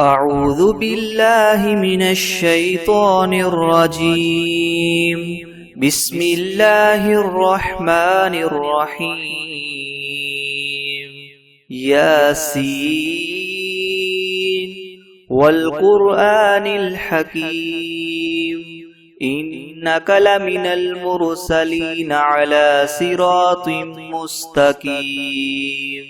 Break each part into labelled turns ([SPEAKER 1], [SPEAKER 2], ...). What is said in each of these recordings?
[SPEAKER 1] أعوذ بالله من الشيطان الرجيم. بسم الله الرحمن الرحيم. ياسين والقرآن الحكيم إنك لمن المرسلين على صراط مستقيم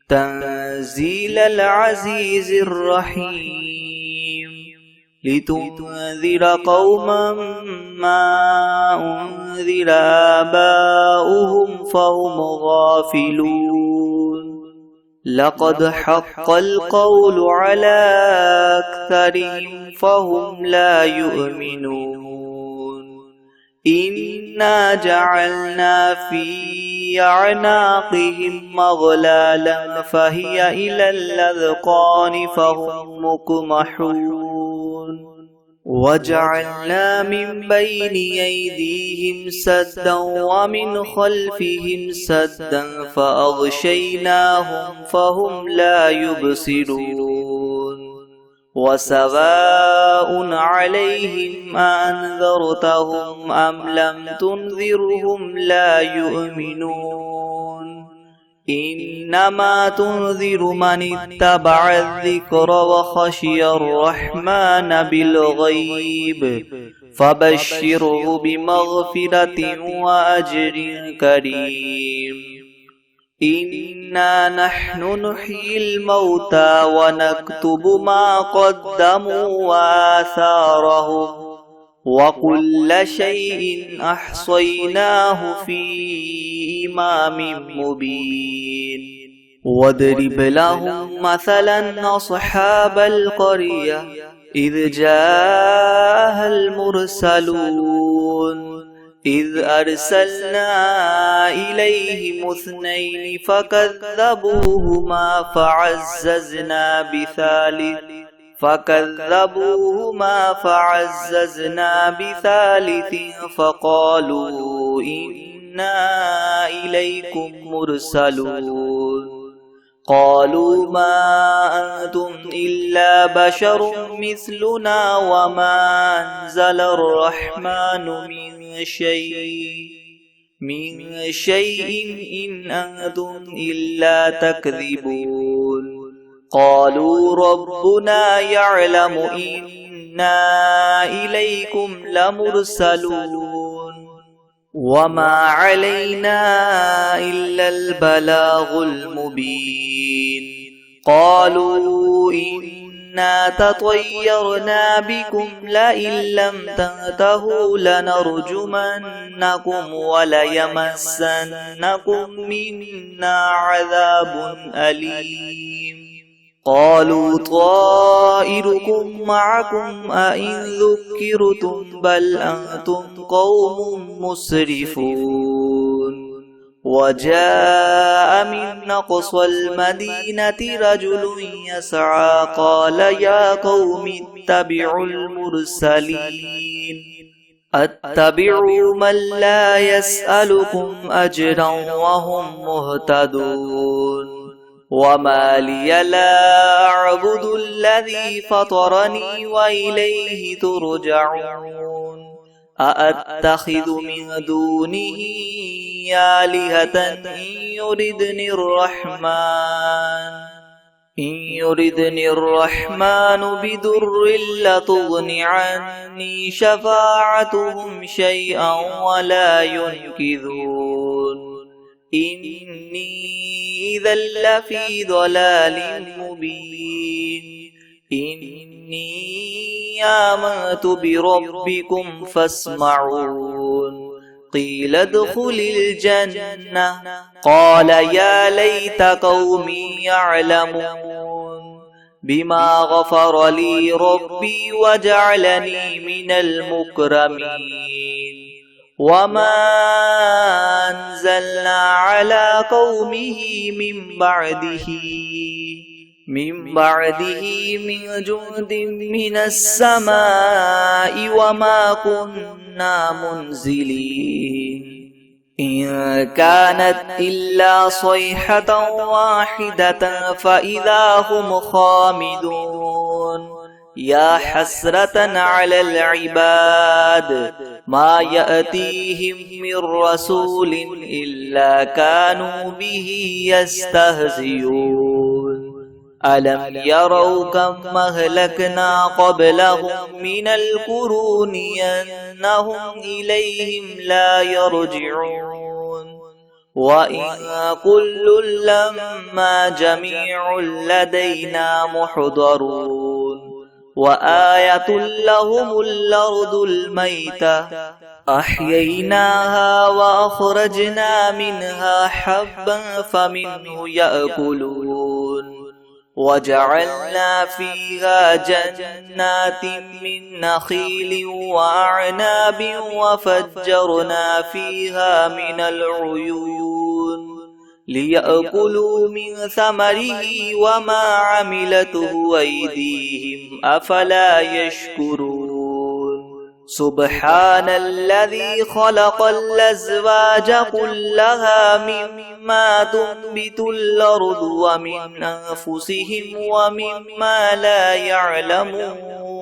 [SPEAKER 1] تنزيل العزيز الرحيم لتنذر قوما ما أنذر آباؤهم فهم غافلون لقد حق القول على أكثرهم فهم لا يؤمنون إنا جعلنا في أعناقهم مغلالا فهي إلى الأذقان فهم مقمحون وجعلنا من بين أيديهم سدا ومن خلفهم سدا فأغشيناهم فهم لا يبصرون وسواء عليهم أنذرتهم أم لم تنذرهم لا يؤمنون إنما تنذر من اتبع الذكر وخشي الرحمن بالغيب فبشره بمغفرة وأجر كريم إنا نحن نحيي الموتى ونكتب ما قدموا وآثارهم وكل شيء أحصيناه في إمام مبين واضرب لهم مثلا أصحاب القرية إذ جاءها المرسلون إذ أرسلنا إليهم اثنين فكذبوهما فعززنا بثالث فقالوا إنا إليكم مرسلون قالوا ما أنتم إلا بشر مثلنا وما أنزل الرحمن من شيء إن أنتم إلا تكذبون قالوا ربنا يعلم إنا إليكم لمرسلون وما علينا إلا البلاغ المبين قالوا إنا تطيرنا بكم لئن لم تنتهوا لنرجمنكم وليمسنكم منا عذاب أليم قالوا طائركم معكم أئن ذكرتم بل أنتم قوم مسرفون وجاء من أقصى المدينة رجل يسعى قال يا قوم اتبعوا المرسلين اتبعوا من لا يسألكم أجرا وهم مهتدون وما لي لا أعبد الذي فطرني وإليه ترجعون أأتخذ من دونه آلهة إن يردني الرحمن بضر لتغن عني شفاعتهم شيئا ولا ينقذون إني إذا لفي ضلال مبين إني آمنت بربكم فاسمعون قيل ادخل الجنة قال يا ليت قومي يعلمون بما غفر لي ربي وجعلني من المكرمين وما أنزلنا على قومه من بعده من جند من السماء وما كنا منزلين إن كانت إلا صيحة واحدة فإذا هم خامدون يا حسرة على العباد ما يأتيهم من رسول إلا كانوا به يستهزئون ألم يروا كم أهلكنا قبلهم من القرون أنهم إليهم لا يرجعون وإن كل لما جميع لدينا محضرون وآية لهم الأرض الميتة أحييناها وأخرجنا منها حبا فمنه يأكلون وجعلنا فيها جنات من نخيل وأعناب وفجرنا فيها من العيون ليأكلوا من ثمره وما عملته أيديهم أفلا يشكرون سبحان الذي خلق الأزواج كلها مما تنبت الأرض ومن أنفسهم ومما لا يعلمون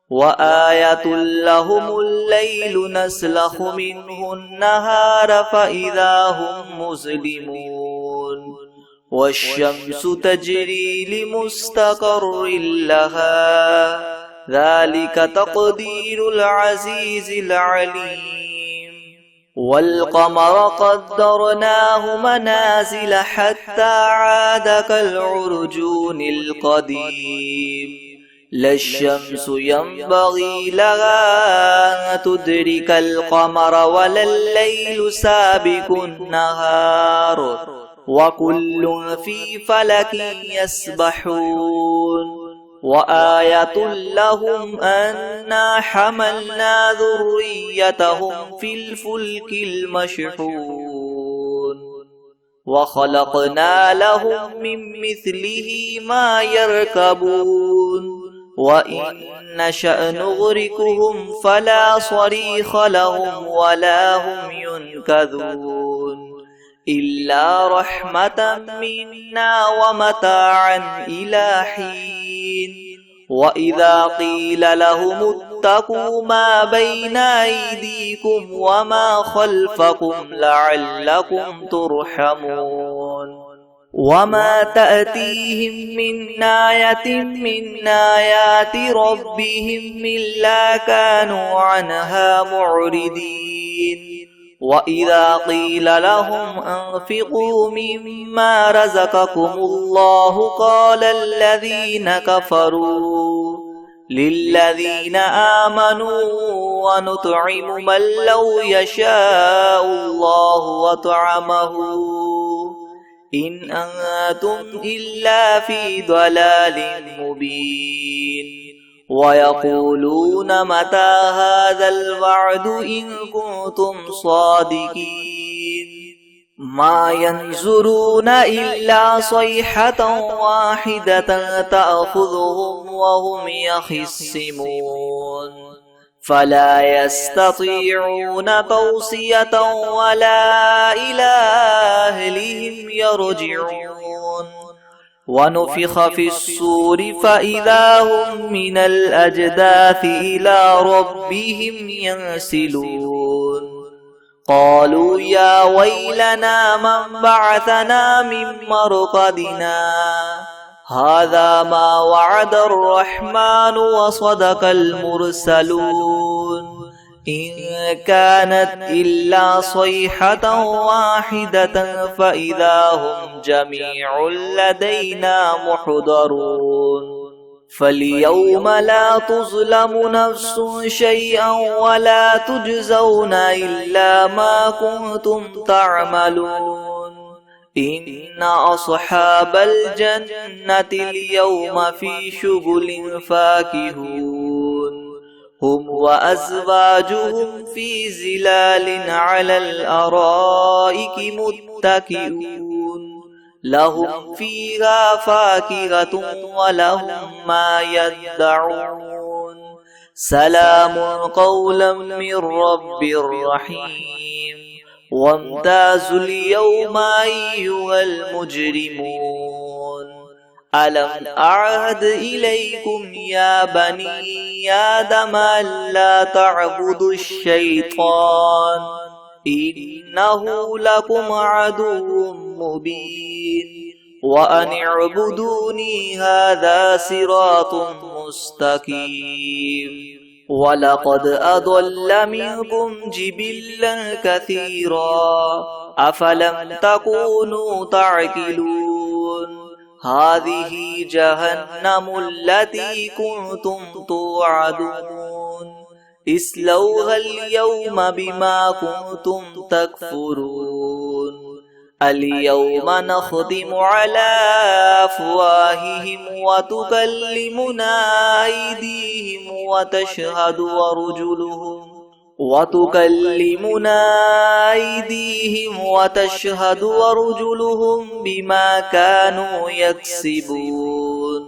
[SPEAKER 1] وآية لهم الليل نسلخ منه النهار فإذا هم مسلمون والشمس تجري لمستقر لها ذلك تقدير العزيز العليم والقمر قدرناه منازل حتى عاد كالعرجون القديم لا الشمس ينبغي لها أن تدرك القمر ولا الليل سابق النهار وكل في فلك يسبحون وآية لهم أنا حملنا ذريتهم في الفلك المشحون وخلقنا لهم من مثله ما يركبون وإن نشأ نغرقهم فلا صريخ لهم ولا هم ينقذون إلا رحمة منا ومتاعا إلى حين وإذا قيل لهم اتقوا ما بين أيديكم وما خلفكم لعلكم ترحمون وما تأتيهم من آية من آيات ربهم إلا كانوا عنها معرضين وإذا قيل لهم أنفقوا مما رزقكم الله قال الذين كفروا للذين آمنوا ونطعم من لو يشاء الله وطعمه إن أنتم إلا في ضلال مبين ويقولون متى هذا الوعد إن كنتم صادقين ما ينظرون إلا صيحة واحدة تأخذهم وهم يخصمون فلا يستطيعون توصية ولا إلى أهلهم يرجعون ونفخ في الصور فإذا هم من الأجداث إلى ربهم ينسلون قالوا يا ويلنا من بعثنا من مرقدنا هذا ما وعد الرحمن وصدق المرسلون إن كانت إلا صيحة واحدة فإذا هم جميع لدينا محضرون فاليوم لا تظلم نفس شيئا ولا تجزون إلا ما كنتم تعملون إن أصحاب الجنة اليوم في شغل فاكهون هم وأزواجهم في زلال على الأرائك متكئون لهم فيها فاكهة ولهم ما يدعون سلام قولا من رب رحيم وامتازوا اليوم أيها المجرمون ألم أعهد إليكم يا بني آدم ألا تعبدوا الشيطان إنه لكم عدو مبين وأن اعبدوني هذا صراط مستقيم ولقد أضل منكم جبلا كثيرا أفلم تكونوا تعقلون هذه جهنم التي كنتم توعدون اصلوها اليوم بما كنتم تكفرون اليوم نختم على أفواههم وتكلمنا أيديهم وتشهد أرجلهم بما كانوا يكسبون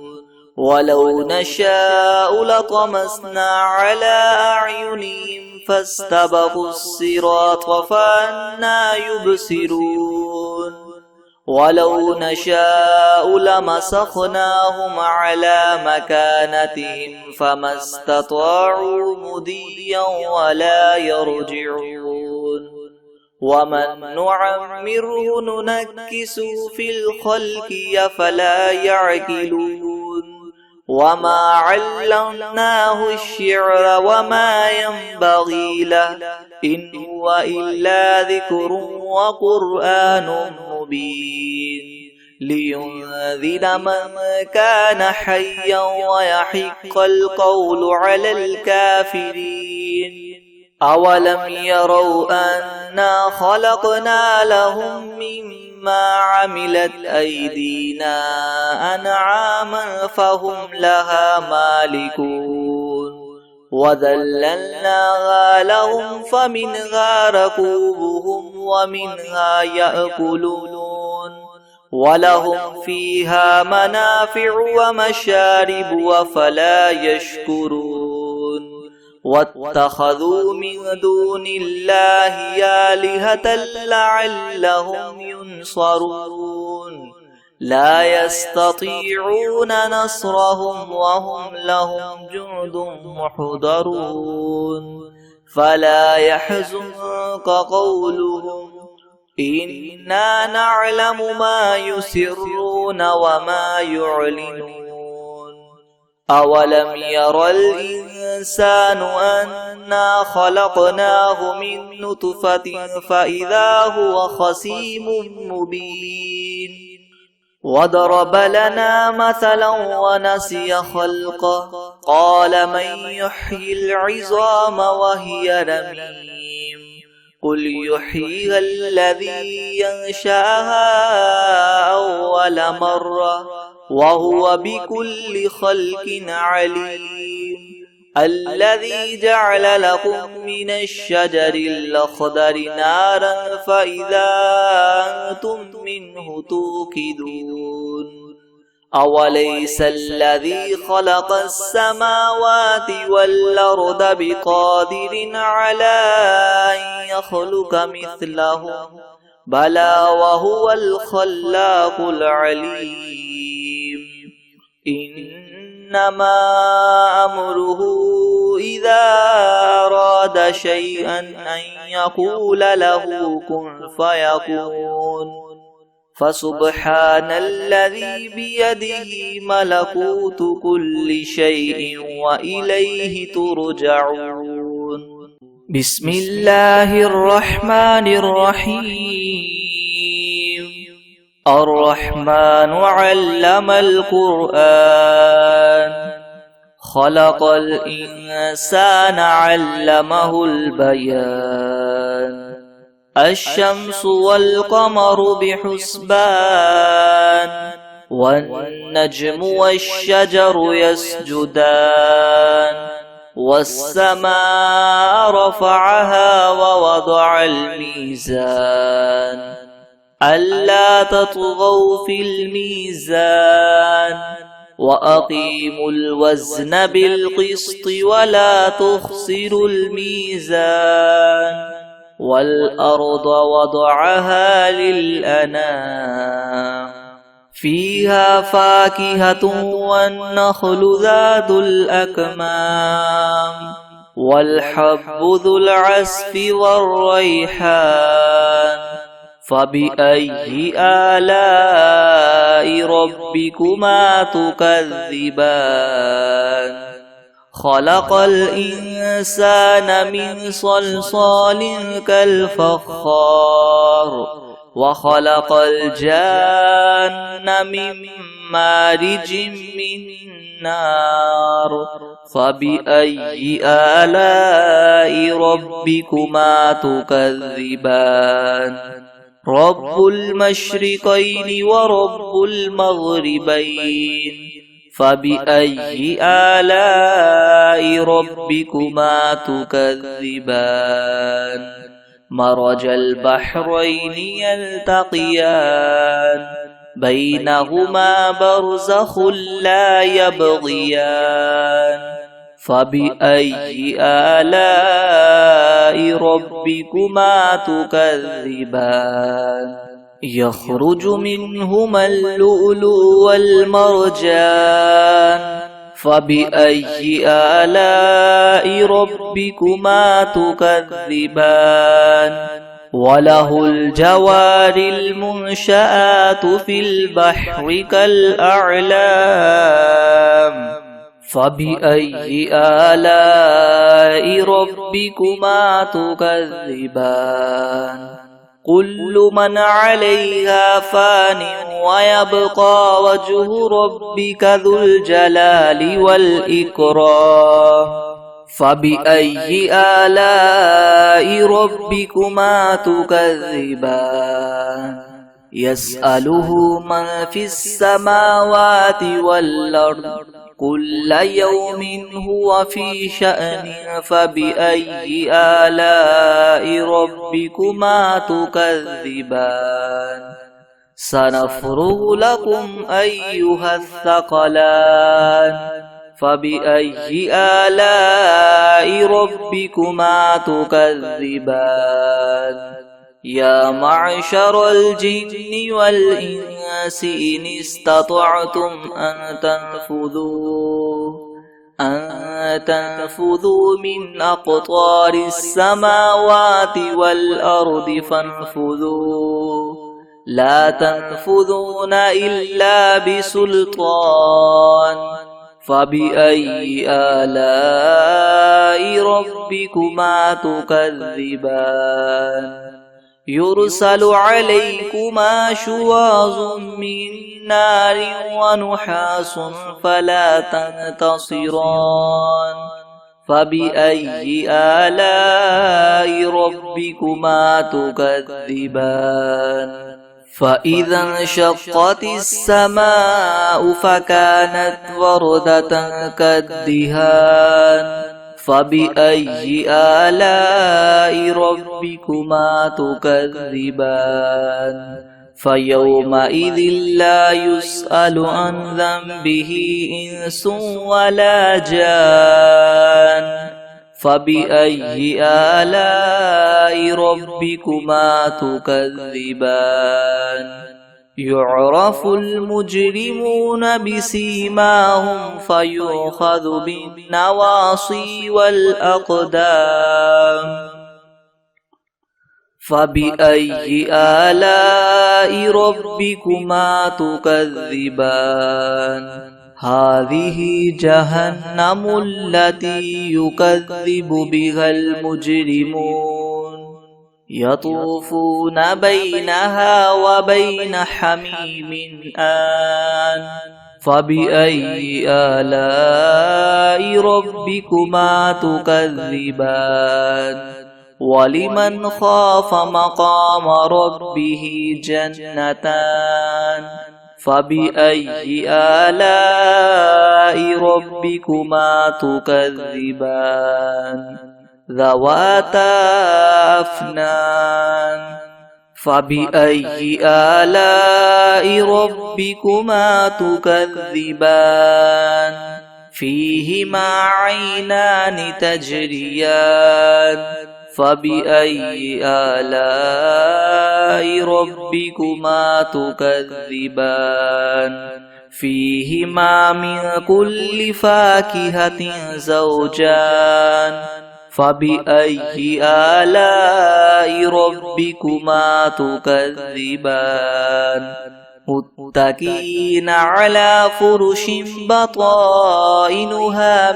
[SPEAKER 1] ولو نشاء لطمسنا على أعينهم فاستبقوا الصراط فأنى يبصرون ولو نشاء لمسخناهم على مكانتهم فما استطاعوا مضيا ولا يرجعون ومن نعمره ننكس في الخلق أفلا يعقلون وما علمناه الشعر وما ينبغي له إن هو إلا ذكر وقرآن مبين لينذر من كان حيا ويحق القول على الكافرين أولم يروا أنا خلقنا لهم مما عملت أيدينا أنعاما فهم لها مالكون وذللناها لهم فمنها ركوبهم ومنها يأكلون ولهم فيها منافع ومشارب وفلا يشكرون واتخذوا من دون الله آلهة لعلهم ينصرون لا يستطيعون نصرهم وهم لهم جند محضرون فلا يحزنك قولهم إنا نعلم ما يسرون وما يعلنون أولم ير الإنسان أنا خلقناه من نطفة فإذا هو خصيم مبين وضرب لنا مثلا ونسي خلقه قال من يحيي العظام وهي رميم قل يحييها الذي ينشأها أول مرة وهو بكل خلق عليم الذي جعل لكم من الشجر الأخضر نارا فإذا أنتم منه توقدون أوليس الذي خلق السماوات والأرض بقادر على أن يخلق مثلهم بلى وهو الخلاق العليم إنما أمره إذا أراد شيئا أن يقول له كن فيكون فسبحان الذي بيده ملكوت كل شيء وإليه ترجعون بسم الله الرحمن الرحيم الرحمن علم القرآن خلق الإنسان علمه البيان الشمس والقمر بحسبان والنجم والشجر يسجدان والسماء رفعها ووضع الميزان ألا تطغوا في الميزان وأقيموا الوزن بالقسط ولا تخسروا الميزان والأرض وضعها للأنام فيها فاكهة والنخل ذات الأكمام والحب ذو العصف والريحان فبأي آلاء ربكما تكذبان خلق الإنسان من صلصال كالفخار وخلق الجان من مارج من نار فبأي آلاء ربكما تكذبان رب المشرقين ورب المغربين فبأي آلاء ربكما تكذبان مرج البحرين يلتقيان بينهما برزخ لا يبغيان فبأي آلاء ربكما تكذبان يخرج منهما اللؤلؤ والمرجان فبأي آلاء ربكما تكذبان وله الجوار المنشآت في البحر كالأعلام فبأي آلاء ربكما تكذبان كل من عليها فان ويبقى وجه ربك ذو الجلال والإكرام فبأي آلاء ربكما تكذبان يسأله من في السماوات والأرض كل يوم هو في شأن فبأي آلاء ربكما تكذبان سنفرغ لكم أيها الثقلان فبأي آلاء ربكما تكذبان يا معشر الجن والإنس إن استطعتم أن تنفذوا من أقطار السماوات والأرض فانفذوا لا تنفذون إلا بسلطان فبأي آلاء ربكما تكذبان يرسل عليكما شواظ من نار ونحاس فلا تنتصران فبأي آلاء ربكما تكذبان فإذا انشقت السماء فكانت وردة كالدهان فبأي آلاء ربكما تكذبان فيومئذ لا يسأل عن ذنبه إنس ولا جان فبأي آلاء ربكما تكذبان يعرف المجرمون بسيماهم فيؤخذ بالنواصي والأقدام فبأي آلاء ربكما تكذبان هذه جهنم التي يكذب بها المجرمون يطوفون بينها وبين حميم آن فبأي آلاء ربكما تكذبان ولمن خاف مقام ربه جنتان فبأي آلاء ربكما تكذبان ذواتا أفنان فبأي آلاء ربكما تكذبان فيهما عينان تجريان فبأي آلاء ربكما تكذبان فيهما من كل فاكهة زوجان فبأي آلاء ربكما تكذبان متكئين على فرش بطائنها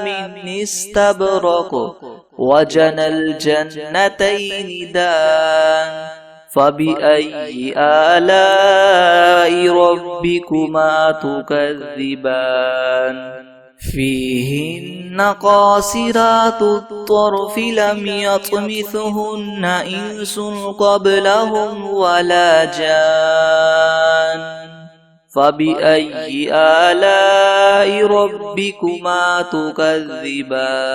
[SPEAKER 1] من استبرق وجنى الجنتين دان فبأي آلاء ربكما تكذبان فيهن قاصرات الطرف لم يطمثهن إنس قبلهم ولا جان فبأي آلاء ربكما تكذبان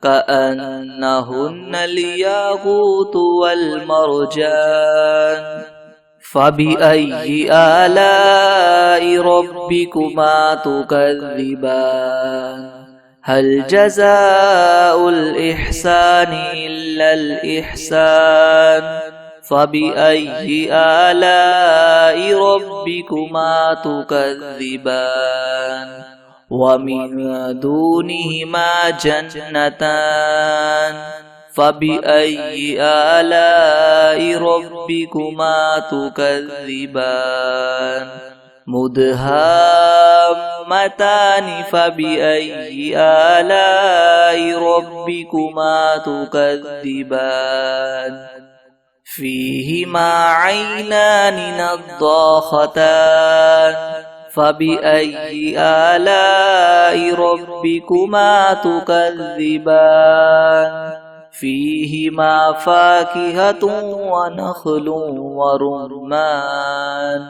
[SPEAKER 1] كأنهن الياقوت والمرجان فبأي آلاء ربكما تكذبان هل جزاء الإحسان إلا الإحسان فبأي آلاء ربكما تكذبان ومن دونهما جنتان فبأي آلاء ربكما تكذبان مدهامتان فبأي آلاء ربكما تكذبان فيهما عينان نضاختان فبأي آلاء ربكما تكذبان فيهما فاكهة ونخل ورمان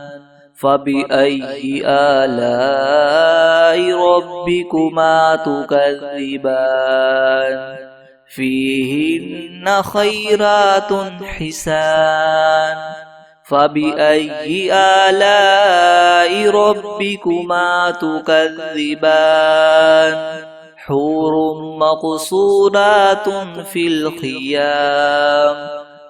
[SPEAKER 1] فبأي آلاء ربكما تكذبان فيهن خيرات حسان فبأي آلاء ربكما تكذبان حور مقصورات في الخيام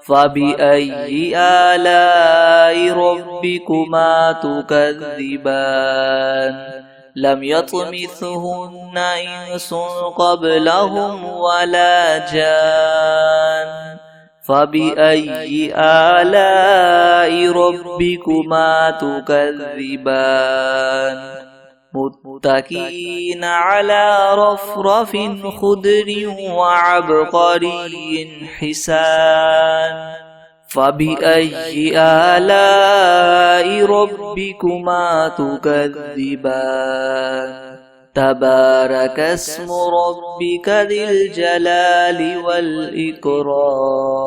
[SPEAKER 1] فبأي آلاء ربكما تكذبان لم يطمثهن إنس قبلهم ولا جان فبأي آلاء ربكما تكذبان متكئين على رفرف خضر وعبقري حسان فبأي آلاء ربكما تكذبان تبارك اسم ربك ذي الجلال والإكرام